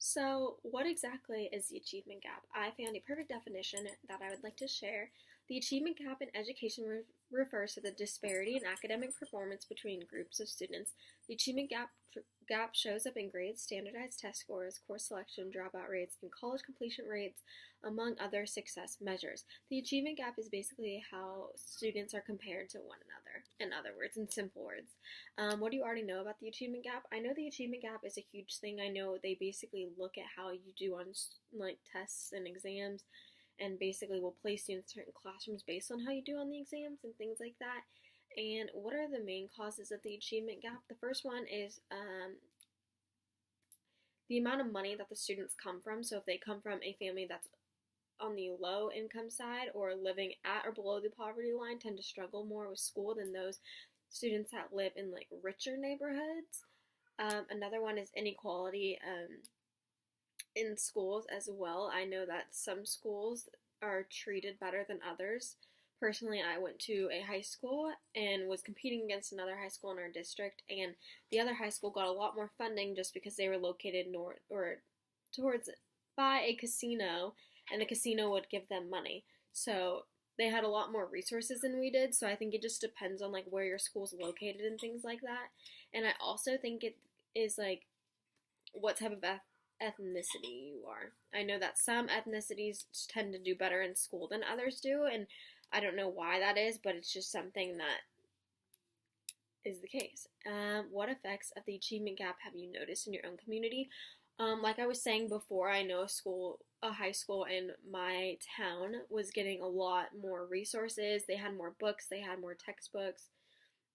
So, what exactly is the achievement gap? I found a perfect definition that I would like to share. The achievement gap in education refers to the disparity in academic performance between groups of students. The achievement gap shows up in grades, standardized test scores, course selection, dropout rates, and college completion rates, among other success measures. The achievement gap is basically how students are compared to one another, in other words, in simple words. What do you already know about the achievement gap? I know the achievement gap is a huge thing. I know they basically look at how you do on like tests and exams, and basically will place you in certain classrooms based on how you do on the exams and things like that. And what are the main causes of the achievement gap? The first one is the amount of money that the students come from. So if they come from a family that's on the low income side or living at or below the poverty line, tend to struggle more with school than those students that live in like richer neighborhoods. Another one is inequality in schools as well. I know that some schools are treated better than others. Personally, I went to a high school and was competing against another high school in our district, and the other high school got a lot more funding just because they were located north or towards by a casino, and the casino would give them money. So they had a lot more resources than we did. So I think it just depends on like where your school's located and things like that. And I also think it is like what type of ethnicity you are. I know that some ethnicities tend to do better in school than others do, and I don't know why that is, but it's just something that is the case. What effects of the achievement gap have you noticed in your own community? Like I was saying before, I know a high school in my town was getting a lot more resources. They had more books, they had more textbooks,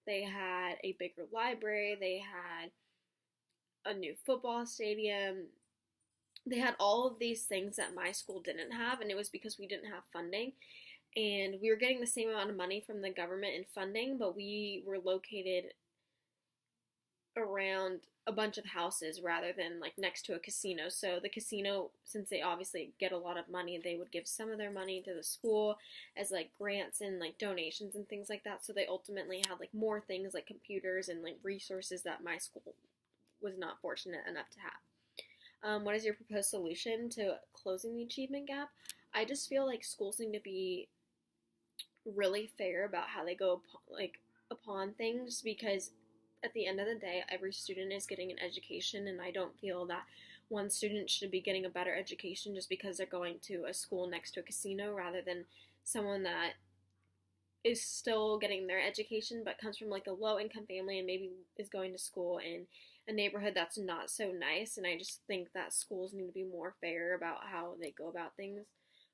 they had a bigger library, they had a new football stadium. They had all of these things that my school didn't have, and it was because we didn't have funding. And we were getting the same amount of money from the government in funding, but we were located around a bunch of houses rather than like next to a casino. So the casino, since they obviously get a lot of money, they would give some of their money to the school as like grants and like donations and things like that. So they ultimately had like more things like computers and like resources that my school was not fortunate enough to have. What is your proposed solution to closing the achievement gap? I just feel like schools need to be really fair about how they go upon things, because at the end of the day, every student is getting an education, and I don't feel that one student should be getting a better education just because they're going to a school next to a casino rather than someone that is still getting their education but comes from like a low income family and maybe is going to school in a neighborhood that's not so nice. And I just think that schools need to be more fair about how they go about things.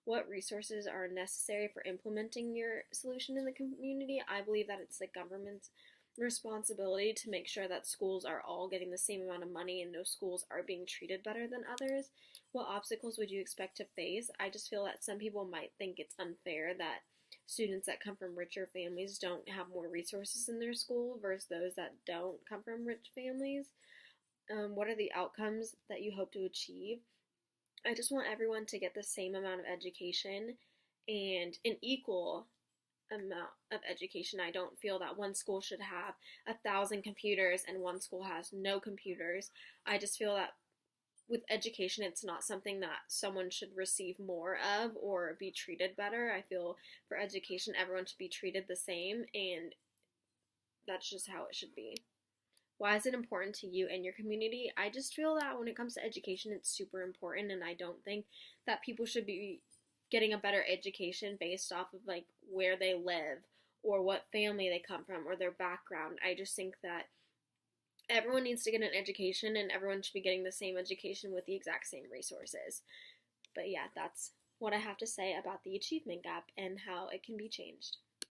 What resources are necessary for implementing your solution in the community? I believe that it's the government's responsibility to make sure that schools are all getting the same amount of money and no schools are being treated better than others. What obstacles would you expect to face? I just feel that some people might think it's unfair that students that come from richer families don't have more resources in their school versus those that don't come from rich families. What are the outcomes that you hope to achieve? I just want everyone to get the same amount of education and an equal amount of education. I don't feel that one school should have 1,000 computers and one school has no computers. I just feel that with education, it's not something that someone should receive more of or be treated better. I feel for education, everyone should be treated the same, and that's just how it should be. Why is it important to you and your community? I just feel that when it comes to education, it's super important, and I don't think that people should be getting a better education based off of like where they live or what family they come from or their background. I just think that everyone needs to get an education, and everyone should be getting the same education with the exact same resources. But yeah, that's what I have to say about the achievement gap and how it can be changed.